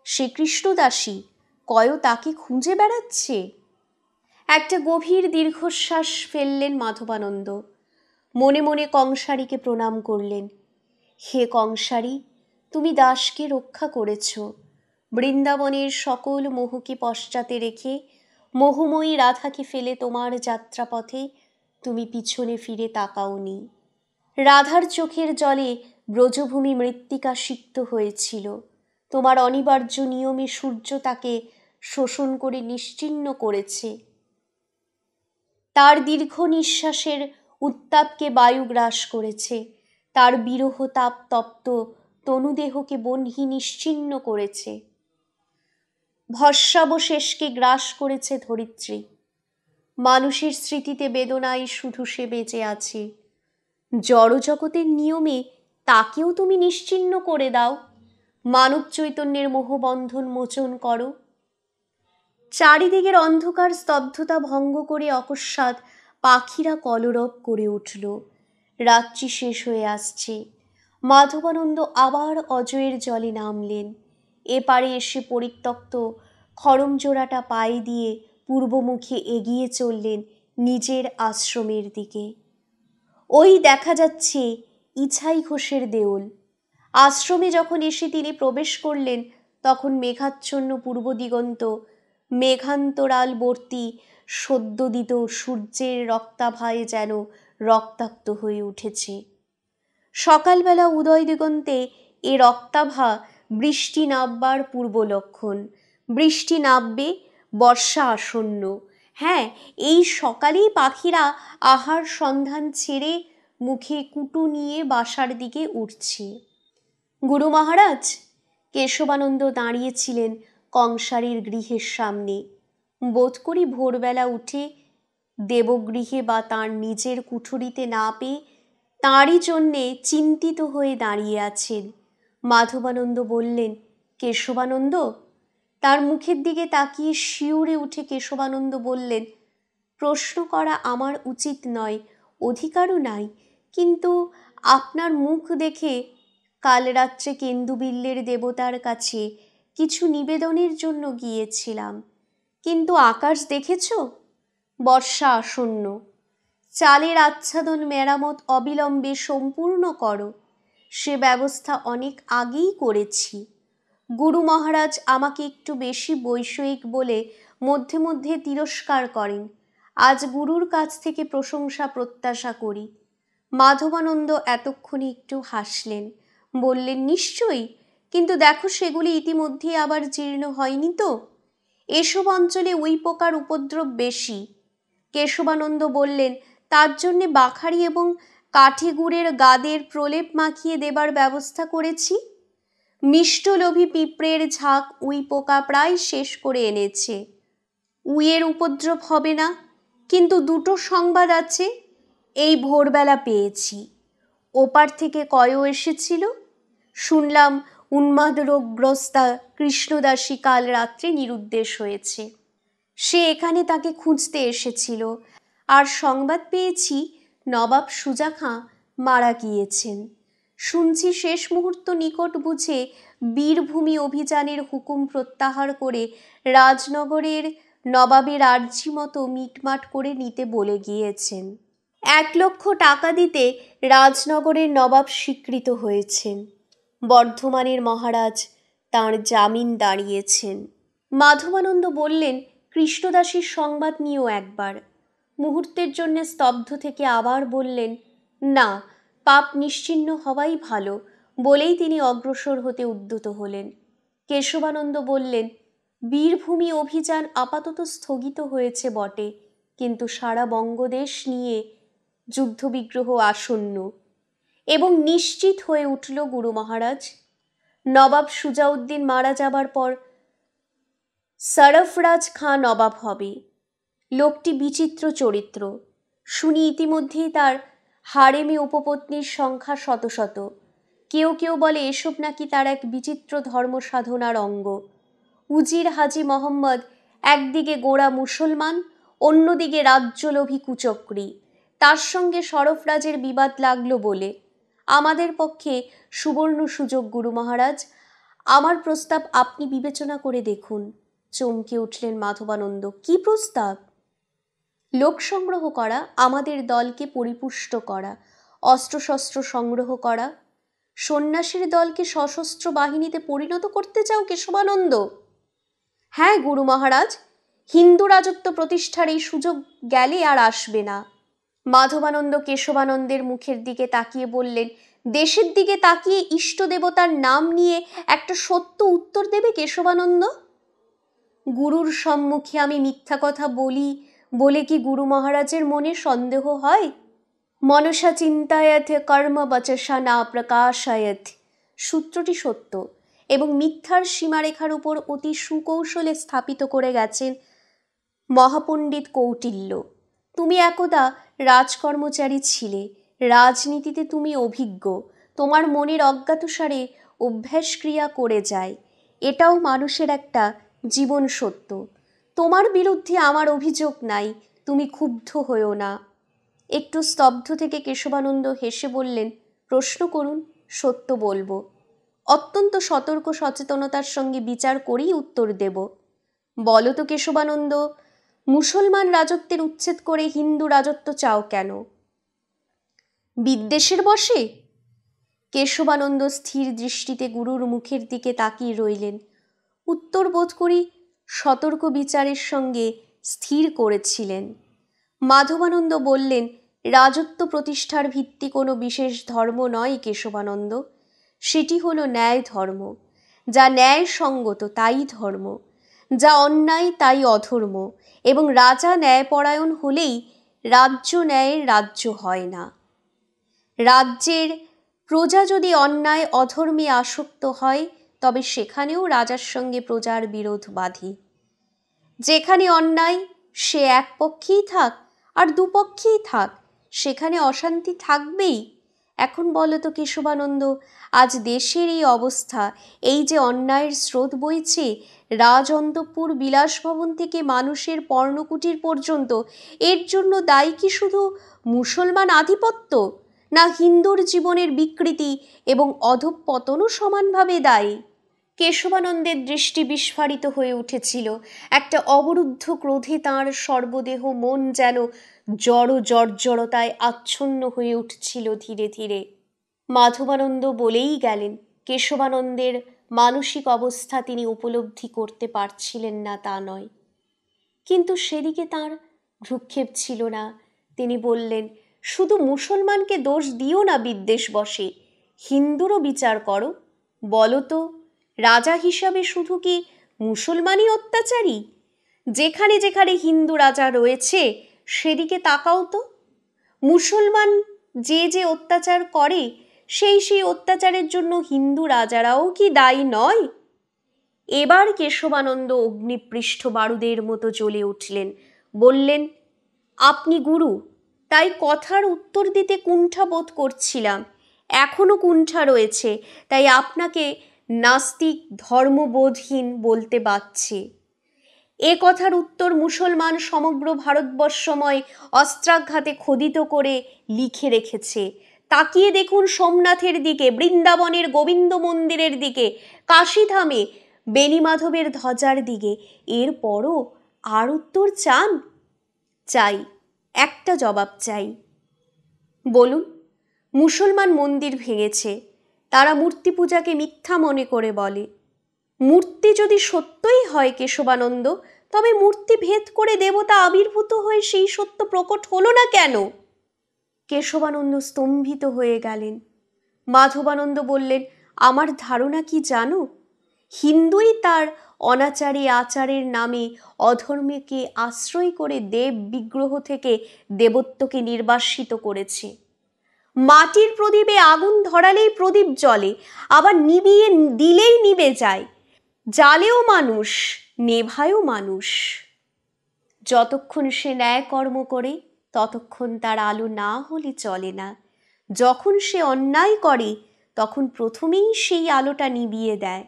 সে কৃষ্ণদাসী। কয় তাকে খুঁজে বেড়াচ্ছে। একটা গভীর দীর্ঘশ্বাস ফেললেন মাধবানন্দ। মনে মনে কংসারীকে প্রণাম করলেন। হে কংসারী, তুমি দাসকে রক্ষা করেছ। বৃন্দাবনের সকল মোহকে পশ্চাতে রেখে মোহময়ী রাধাকে ফেলে তোমার যাত্রাপথে তুমি পিছনে ফিরে তাকাওনি। রাধার চোখের জলে ব্রজভূমি মৃত্তিকা সিক্ত হয়েছিল। তোমার অনিবার্য নিয়মে সূর্য তাকে শোষণ করে নিশ্চিহ্ন করেছে। তার দীর্ঘ নিঃশ্বাসের উত্তাপকে বায়ু গ্রাস করেছে। তার বিরহ তাপ তপ্ত তনুদেহকে বহ্নি নিশ্চিহ্ন করেছে। ভস্মাবশেষকে গ্রাস করেছে ধরিত্রী। মানুষের স্মৃতিতে বেদনায় শুধু সে বেঁচে আছে। জড়জগতের নিয়মে তাকেও তুমি নিশ্চিহ্ন করে দাও। মানব চৈতন্যের মোহবন্ধন মোচন করো। চারিদিকের অন্ধকার স্তব্ধতা ভঙ্গ করে অকস্মাৎ পাখিরা কলরব করে উঠল। রাত্রি শেষ হয়ে আসছে। মাধবানন্দ আবার অজয়ের জলে নামলেন। এপারে এসে পরিত্যক্ত খড়মজোড়াটা পায়ে দিয়ে পূর্বমুখে এগিয়ে চললেন নিজের আশ্রমের দিকে। ওই দেখা যাচ্ছে ইছাই ঘোষের দেউল। আশ্রমে যখন এসে তিনি প্রবেশ করলেন তখন মেঘাচ্ছন্ন পূর্ব দিগন্ত মেঘান্তরালবর্তী সদ্যোদিত সূর্যের রক্তাভায় যেন রক্তাক্ত হয়ে উঠেছে। সকালবেলা উদয় দিগন্তে এ রক্তাভা বৃষ্টি নামবার পূর্ব লক্ষণ। বৃষ্টি নামবে, বর্ষা আসন্ন। হ্যাঁ, এই সকালেই পাখিরা আহার সন্ধান ছেড়ে মুখে কুটু নিয়ে বাসার দিকে উঠছে। গুরু মহারাজ, কেশবানন্দ দাঁড়িয়েছিলেন কংসারীর গৃহের সামনে। বোধ করি ভোরবেলা উঠে দেবগৃহে বা তাঁর নিজের কুঠুরিতে না পেয়ে তাঁরই জন্যে চিন্তিত হয়ে দাঁড়িয়ে আছেন। মাধবানন্দ বললেন, কেশবানন্দ? তার মুখের দিকে তাকিয়ে শিউরে উঠে কেশবানন্দ বললেন, প্রশ্ন করা আমার উচিত নয়, অধিকারও নাই, কিন্তু আপনার মুখ দেখে কাল রাত্রে কেন্দুবিল্লের দেবতার কাছে কিছু নিবেদনের জন্য গিয়েছিলাম। কিন্তু আকাশ দেখেছ? বর্ষা আসন্ন। চালের আচ্ছাদন মেরামত অবিলম্বে সম্পূর্ণ করো। সে ব্যবস্থা অনেক আগেই করেছি। গুরু মহারাজ আমাকে একটু বেশি বৈষয়িক বলে মধ্যে মধ্যে তিরস্কার করেন। আজ গুরুর কাছ থেকে প্রশংসা প্রত্যাশা করি। মাধবানন্দ এতক্ষণে একটু হাসলেন, বললেন, নিশ্চয়ই, কিন্তু দেখো সেগুলি ইতিমধ্যে আবার জীর্ণ হয়নি তো? এসব অঞ্চলে উই পোকার উপদ্রব বেশি। কেশবানন্দ বললেন, তার জন্যে বাখারি এবং কাঠি গুড়ের গাদের প্রলেপ মাখিয়ে দেবার ব্যবস্থা করেছি। মিষ্টলোভী পিঁপড়ের ঝাঁক উই পোকা প্রায় শেষ করে এনেছে। উইয়ের উপদ্রব হবে না, কিন্তু দুটো সংবাদ আছে, এই ভোরবেলা পেয়েছি। ওপার থেকে কয়ও এসেছিল। শুনলাম উন্মাদ রোগগ্রস্তা কৃষ্ণদাসী কাল রাত্রে নিরুদ্দেশ হয়েছে। সে এখানে তাকে খুঁজতে এসেছিল। আর সংবাদ পেয়েছি নবাব সুজা খাঁ মারা গিয়েছেন। শুনছি শেষ মুহূর্ত নিকট বুঝে বীরভূমি অভিযানের হুকুম প্রত্যাহার করে রাজনগরের নবাবের আর্জি মতো মিটমাট করে নিতে বলে গিয়েছেন। 1,00,000 টাকা দিতে রাজনগরের নবাব স্বীকৃত হয়েছেন। বর্ধমানের মহারাজ তাঁর জামিন দাঁড়িয়েছেন। মাধবানন্দ বললেন, কৃষ্ণদাসীর সংবাদ নিয়েও একবার। মুহূর্তের জন্য স্তব্ধ থেকে আবার বললেন, না, পাপ নিশ্চিহ্ন হওয়াই ভালো, বলেই তিনি অগ্রসর হতে উদ্যত হলেন। কেশবানন্দ বললেন, বীরভূমি অভিযান আপাতত স্থগিত হয়েছে বটে, কিন্তু সারা বঙ্গদেশ নিয়ে যুদ্ধবিগ্রহ আসন্ন এবং নিশ্চিত হয়ে উঠল গুরু মহারাজ। নবাব সুজাউদ্দিন মারা যাবার পর সরফরাজ খাঁ নবাব হবে। লোকটি বিচিত্র চরিত্র। শুনি ইতিমধ্যেই তার হারেমে উপপত্নীর সংখ্যা শত শত। কেউ কেউ বলে এসব নাকি তার এক বিচিত্র ধর্ম সাধনার অঙ্গ। উজির হাজি মোহাম্মদ একদিকে গোঁড়া মুসলমান, অন্যদিকে রাজ্যলোভী কুচক্রী। তার সঙ্গে সরফরাজের বিবাদ লাগলো বলে। আমাদের পক্ষে সুবর্ণ সুযোগ গুরু মহারাজ, আমার প্রস্তাব আপনি বিবেচনা করে দেখুন। চমকে উঠলেন মাধবানন্দ। কি প্রস্তাব? লোক সংগ্রহ করা, আমাদের দলকে পরিপুষ্ট করা, অস্ত্রশস্ত্র সংগ্রহ করা। সন্ন্যাসীর দলকে সশস্ত্র বাহিনীতে পরিণত করতে চাও কেশবানন্দ? হ্যাঁ গুরু মহারাজ, হিন্দু রাজত্ব প্রতিষ্ঠার এই সুযোগ গেলে আর আসবে না। মাধবানন্দ কেশবানন্দের মুখের দিকে তাকিয়ে বললেন, দেশের দিকে তাকিয়ে ইষ্ট দেবতার নাম নিয়ে একটা সত্য উত্তর দেবে কেশবানন্দ? গুরুর সম্মুখে আমি মিথ্যা কথা বলি বলে কি গুরু মহারাজের মনে সন্দেহ হয়? মনসা চিন্তায়ত কর্ম বচসা না প্রকাশায়ত সূত্রটি সত্য এবং মিথ্যার সীমারেখার উপর অতি সুকৌশলে স্থাপিত করে গেছেন মহাপণ্ডিত কৌটিল্য। তুমি একদা রাজকর্মচারী ছিলে, রাজনীতিতে তুমি অভিজ্ঞ। তোমার মনের অজ্ঞাতসারে অভ্যাস ক্রিয়া করে যায়, এটাও মানুষের একটা জীবন সত্য। তোমার বিরুদ্ধে আমার অভিযোগ নাই, তুমি ক্ষুব্ধ হয়েও না। একটু স্তব্ধ থেকে কেশবানন্দ হেসে বললেন, প্রশ্ন করুন, সত্য বলবো। অত্যন্ত সতর্ক সচেতনতার সঙ্গে বিচার করেই উত্তর দেব। বলো তো কেশবানন্দ, মুসলমান রাজত্বের উচ্ছেদ করে হিন্দু রাজত্ব চাও কেন? বিদ্বেষের বশে? কেশবানন্দ স্থির দৃষ্টিতে গুরুর মুখের দিকে তাকিয়ে রইলেন। উত্তর বোধ করি সতর্ক বিচারের সঙ্গে স্থির করেছিলেন। মাধবানন্দ বললেন, রাজত্ব প্রতিষ্ঠার ভিত্তি কোনো বিশেষ ধর্ম নয় কেশবানন্দ, সেটি হলো ন্যায় ধর্ম। যা ন্যায় সঙ্গত তাই ধর্ম, যা অন্যায় তাই অধর্ম। এবং রাজা ন্যায়পরায়ণ হলেই রাজ্য ন্যায়ের রাজ্য হয় না। রাজ্যের প্রজা যদি অন্যায় অধর্মে আসক্ত হয়, তবে সেখানেও রাজার সঙ্গে প্রজার বিরোধ বাধে। যেখানে অন্যায়, সে এক পক্ষেই থাক আর দুপক্ষেই থাক, সেখানে অশান্তি থাকবেই। এখন বলো তো কেশবানন্দ, আজ দেশের এই অবস্থা, এই যে অন্যায়ের স্রোত বইছে রাজ অন্তঃপুর বিলাসভবন থেকে মানুষের পর্ণকুটির পর্যন্ত, এর জন্য দায়ী কি শুধু মুসলমান আধিপত্য, না হিন্দুর জীবনের বিকৃতি এবং অধঃপতনও সমানভাবে দায়ী? কেশবানন্দের দৃষ্টি বিস্ফারিত হয়ে উঠেছিল। একটা অবরুদ্ধ ক্রোধে তাঁর সর্বদেহ মন যেন জড়তায় আচ্ছন্ন হয়ে উঠছিল ধীরে ধীরে। মাধবানন্দ বলেই গেলেন, কেশবানন্দের মানসিক অবস্থা তিনি উপলব্ধি করতে পারছিলেন না তা নয়, কিন্তু সেদিকে তাঁর ভ্রুক্ষেপ ছিল না। তিনি বললেন, শুধু মুসলমানকে দোষ দিও না বিদ্বেষ বশে, হিন্দুরও বিচার করো। বলো তো, রাজা হিসাবে শুধু কি মুসলমানই অত্যাচারী? যেখানে যেখানে হিন্দু রাজা রয়েছে সেদিকে তাকাও তো। মুসলমান যে যে অত্যাচার করে, সেই অত্যাচারের জন্য হিন্দু রাজারাও কি দায়ী নয়? এবার কেশবানন্দ অগ্নিপৃষ্ঠ বারুদের মতো জ্বলে উঠলেন। বললেন, আপনি গুরু, তাই কথার উত্তর দিতে কুণ্ঠা বোধ করছিলাম। এখনো কুণ্ঠা রয়েছে, তাই আপনাকে নাস্তিক ধর্মবোধহীন বলতে বাধছে। এ কথার উত্তর মুসলমান সমগ্র ভারতবর্ষময় অস্ত্রাঘাতে খোদিত করে লিখে রেখেছে। তাকিয়ে দেখুন সোমনাথের দিকে, বৃন্দাবনের গোবিন্দ মন্দিরের দিকে, কাশীধামে বেণীমাধবের ধ্বজার দিকে। এরপরও আর উত্তর চান? চাই, একটা জবাব চাই। বলুন, মুসলমান মন্দির ভেঙেছে, তারা মূর্তি পূজাকে মিথ্যা মনে করে বলে। মূর্তি যদি সত্যই হয় কেশবানন্দ, তবে মূর্তি ভেদ করে দেবতা আবির্ভূত হয়ে সেই সত্য প্রকট হলো না কেন? কেশবানন্দ স্তম্ভিত হয়ে গেলেন। মাধবানন্দ বললেন, আমার ধারণা কি জানো? হিন্দুই তার অনাচারী আচারের নামে অধর্মকে আশ্রয় করে দেব বিগ্রহ থেকে দেবত্বকে নির্বাসিত করেছে। মাটির প্রদীপে আগুন ধরালেই প্রদীপ জ্বলে, আবার নিভিয়ে দিলেই নিভে যায়। জ্বালেও মানুষ, নেভায়ও মানুষ। যতক্ষণ সে ন্যায় কর্ম করে ততক্ষণ তার আলো না হলে চলে না। যখন সে অন্যায় করে তখন প্রথমেই সেই আলোটা নিভিয়ে দেয়।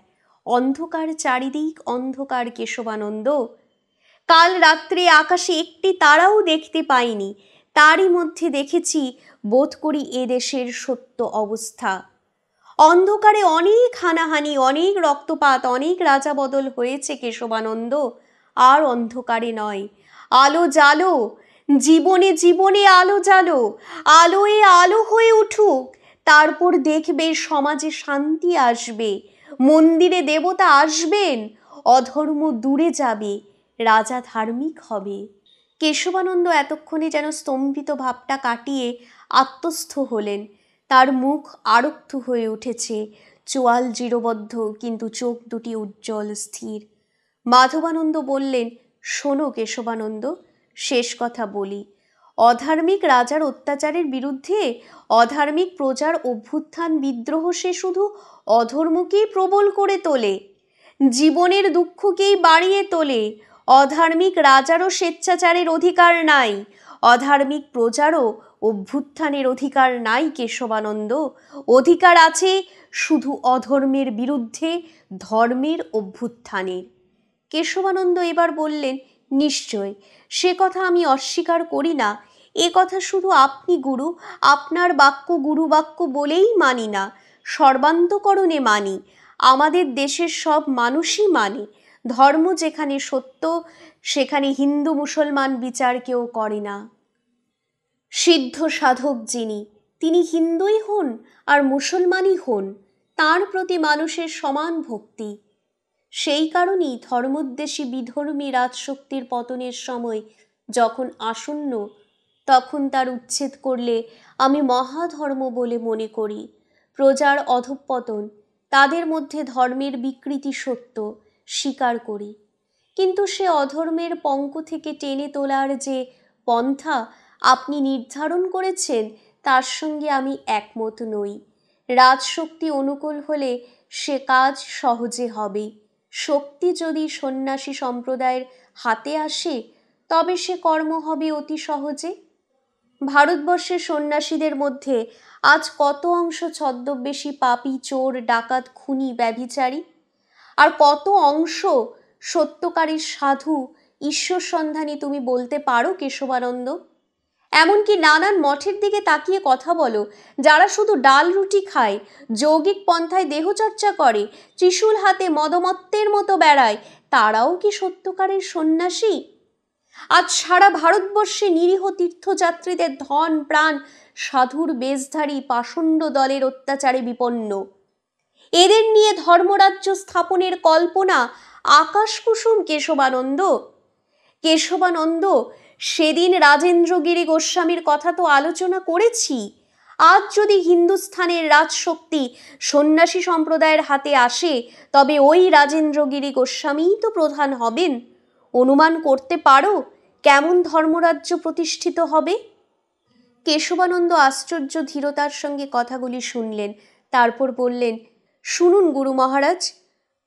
অন্ধকার চারিদিক অন্ধকার কেশবানন্দ। কাল রাত্রে আকাশে একটি তারাও দেখতে পাইনি, তারই মধ্যে দেখেছি বোধ করি এ দেশের সত্য অবস্থা। অন্ধকারে অনেক হানাহানি, অনেক রক্তপাত, অনেক রাজা বদল হয়েছে কেশবানন্দ। আর অন্ধকারে নয়, আলো জ্বালো, জীবনে জীবনে আলো জ্বালো। আলোয় আলো হয়ে উঠুক, তারপর দেখবে সমাজে শান্তি আসবে, মন্দিরে দেবতা আসবেন, অধর্ম দূরে যাবে, রাজা ধার্মিক হবে। কেশবানন্দ এতক্ষণে যেন স্তম্ভিত ভাবটা কাটিয়ে আত্মস্থ হলেন। তার মুখ আরক্ত হয়ে উঠেছে, চোয়াল জিরবদ্ধ, কিন্তু চোখ দুটি উজ্জ্বল স্থির। মাধবানন্দ বললেন, শোনো কেশবানন্দ, শেষ কথা বলি। অধার্মিক রাজার অত্যাচারের বিরুদ্ধে অধার্মিক প্রজার অভ্যুত্থান বিদ্রোহ সে শুধু অধর্মকেই প্রবল করে তোলে, জীবনের দুঃখকেই বাড়িয়ে তোলে। অধার্মিক রাজারও স্বেচ্ছাচারের অধিকার নাই, অধার্মিক প্রজারও অভ্যুত্থানের অধিকার নাই কেশবানন্দ, অধিকার আছে শুধু অধর্মের বিরুদ্ধে ধর্মের অভ্যুত্থানের। কেশবানন্দ এবার বললেন, নিশ্চয়, সে কথা আমি অস্বীকার করি না। এ কথা শুধু আপনি গুরু, আপনার বাক্য গুরু বাক্য বলেই মানি না, সর্বান্তকরণে মানি। আমাদের দেশের সব মানুষই মানে। ধর্ম যেখানে সত্য, সেখানে হিন্দু মুসলমান বিচার কেউ করে না। সিদ্ধ সাধক যিনি, তিনি হিন্দুই হন আর মুসলমানই হন, তাঁর প্রতি মানুষের সমান ভক্তি। সেই কারণেই ধর্মোদ্দেশী বিধর্মী রাজশক্তির পতনের সময় যখন আসন্ন, তখন তার উচ্ছেদ করলে আমি মহাধর্ম বলে মনে করি। প্রজার অধঃপতন, তাদের মধ্যে ধর্মের বিকৃতি সত্য, স্বীকার করি। কিন্তু সে অধর্মের পঙ্ক থেকে টেনে তোলার যে পন্থা আপনি নির্ধারণ করেছেন, তার সঙ্গে আমি একমত নই। রাজশক্তি অনুকূল হলে সে কাজ সহজে হবে। শক্তি যদি সন্ন্যাসী সম্প্রদায়ের হাতে আসে, তবে সে কর্ম হবে অতি সহজে। ভারতবর্ষের সন্ন্যাসীদের মধ্যে আজ কত অংশ ছদ্মবেশী পাপী, চোর, ডাকাত, খুনি, ব্যভিচারী, আর কত অংশ সত্যকারী সাধু, ঈশ্বর সন্ধানী তুমি বলতে পারো কেশবানন্দ? এমনকি নানান মঠের দিকে তাকিয়ে কথা বলো, যারা শুধু ডাল রুটি খায়, যৌগিক পন্থায় দেহচর্চা করে, ত্রিশূল হাতে মদমত্তের মতো বেড়ায়, তারাও কি সত্যকারের সন্ন্যাসী? আজ সারা ভারতবর্ষে নিরীহ তীর্থযাত্রীদের ধন প্রাণ সাধুর বেশধারী পাষণ্ড দলের অত্যাচারে বিপন্ন। এদের নিয়ে ধর্মরাজ্য স্থাপনের কল্পনা আকাশকুসুম কেশবানন্দ। কেশবানন্দ, সেদিন রাজেন্দ্রগিরি গোস্বামীর কথা তো আলোচনা করেছি। আজ যদি হিন্দুস্থানের রাজশক্তি সন্ন্যাসী সম্প্রদায়ের হাতে আসে, তবে ওই রাজেন্দ্রগিরি গোস্বামীই তো প্রধান হবেন। অনুমান করতে পারো কেমন ধর্মরাজ্য প্রতিষ্ঠিত হবে? কেশবানন্দ আশ্চর্য ধীরতার সঙ্গে কথাগুলি শুনলেন, তারপর বললেন, শুনুন গুরু মহারাজ,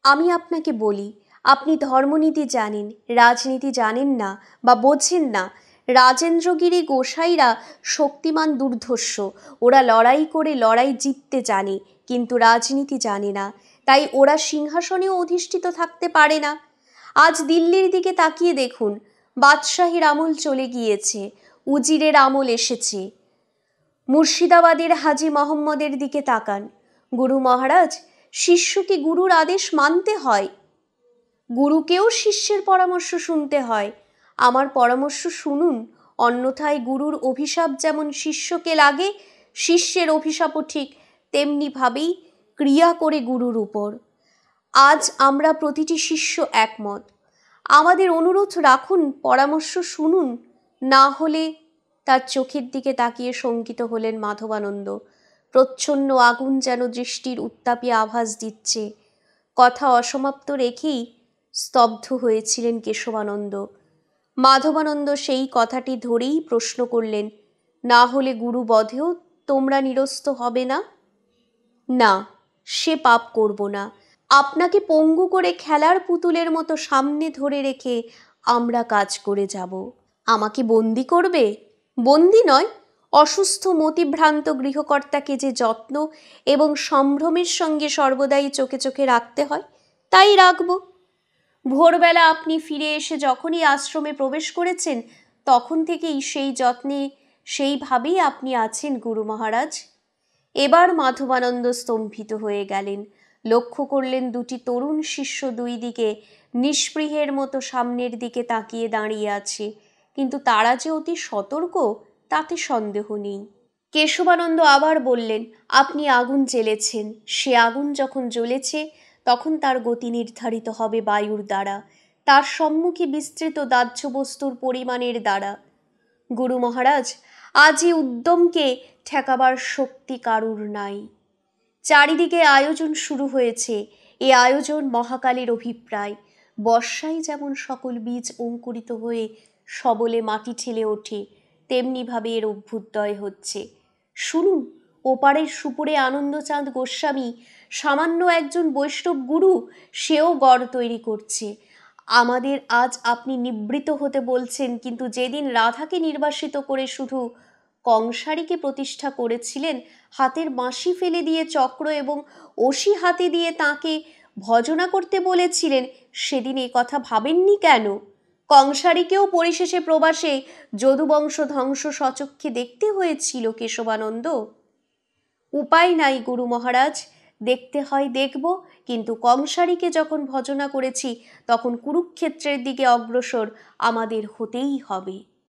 আমি আপনাকে বলি, আপনি ধর্মনীতি জানেন, রাজনীতি জানেন না বা বোঝেন না। রাজেন্দ্রগিরি গোসাইরা শক্তিমান দুর্ধর্ষ, ওরা লড়াই করে লড়াই জিততে জানে, কিন্তু রাজনীতি জানে না, তাই ওরা সিংহাসনেও অধিষ্ঠিত থাকতে পারে না। আজ দিল্লির দিকে তাকিয়ে দেখুন, বাদশাহীর আমল চলে গিয়েছে, উজিরের আমল এসেছে। মুর্শিদাবাদের হাজি মোহাম্মদের দিকে তাকান। গুরু মহারাজ, শিষ্যকে গুরুর আদেশ মানতে হয়, গুরুকেও শিষ্যের পরামর্শ শুনতে হয়। আমার পরামর্শ শুনুন, অন্যথায় গুরুর অভিশাপ যেমন শিষ্যকে লাগে, শিষ্যের অভিশাপও ঠিক তেমনিভাবেই ক্রিয়া করে গুরুর উপর। আজ আমরা প্রতিটি শিষ্য একমত। আমাদের অনুরোধ রাখুন, পরামর্শ শুনুন, না হলে। তার চোখের দিকে তাকিয়ে শঙ্কিত হলেন মাধবানন্দ। প্রচ্ছন্ন আগুন যেন দৃষ্টির উত্তাপে আভাস দিচ্ছে। কথা অসমাপ্ত রেখেই স্তব্ধ হয়েছিলেন কেশবানন্দ। মাধবানন্দ সেই কথাটি ধরেই প্রশ্ন করলেন, না হলে গুরু বধেও তোমরা নিরস্ত হবে না? না, সে পাপ করব না। আপনাকে পঙ্গু করে খেলার পুতুলের মতো সামনে ধরে রেখে আমরা কাজ করে যাব। আমাকে বন্দি করবে? বন্দি নয়, অসুস্থ মতিভ্রান্ত গৃহকর্তাকে যে যত্ন এবং সম্ভ্রমের সঙ্গে সর্বদাই চোখে চোখে রাখতে হয়, তাই রাখব। ভোরবেলা আপনি ফিরে এসে যখনই আশ্রমে প্রবেশ করেছেন, তখন থেকেই সেই যত্নে সেইভাবেই আপনি আছেন গুরু মহারাজ। এবার মাধবানন্দ স্তম্ভিত হয়ে গেলেন। লক্ষ্য করলেন দুটি তরুণ শিষ্য দুই দিকে নিস্পৃহের মতো সামনের দিকে তাকিয়ে দাঁড়িয়ে আছে, কিন্তু তারা যে অতি সতর্ক তাতে সন্দেহ নেই। কেশবানন্দ আবার বললেন, আপনি আগুন জ্বেলেছেন, সে আগুন যখন জ্বলেছে তখন তার গতি নির্ধারিত হবে বায়ুর দ্বারা, তার সম্মুখে বিস্তৃত দাহ্য বস্তুর পরিমাণের দ্বারা। গুরু মহারাজ, আজ এই উদ্যমকে ঠেকাবার শক্তি কারুর নাই। চারিদিকে আয়োজন শুরু হয়েছে। এ আয়োজন মহাকালের অভিপ্রায়। বর্ষায় যেমন সকল বীজ অঙ্কুরিত হয়ে সবলে মাটি ঠেলে ওঠে, তেমনিভাবে এর অভ্যুদয় হচ্ছে। শুনুন, ওপারের সুপুরে আনন্দচাঁদ গোস্বামী, সামান্য একজন বৈষ্ণব গুরু, সেও গড় তৈরি করছে। আমাদের আজ আপনি নিবৃত হতে বলছেন, কিন্তু যেদিন রাধাকে নির্বাসিত করে শুধু কংসারীকে প্রতিষ্ঠা করেছিলেন, হাতের বাঁশি ফেলে দিয়ে চক্র এবং অসি হাতে দিয়ে তাকে ভজনা করতে বলেছিলেন, সেদিন এ কথা ভাবেননি কেন? কংসারীকেও পরিশেষে প্রবাসে যদুবংশ ধ্বংস স্বচক্ষে দেখতে হয়েছিল কেশবানন্দ। উপায় নাই গুরু মহারাজ, দেখতে হয় দেখব, কিন্তু কংসারীকে যখন ভজনা করেছি তখন কুরুক্ষেত্রের দিকে অগ্রসর আমাদের হতেই হবে।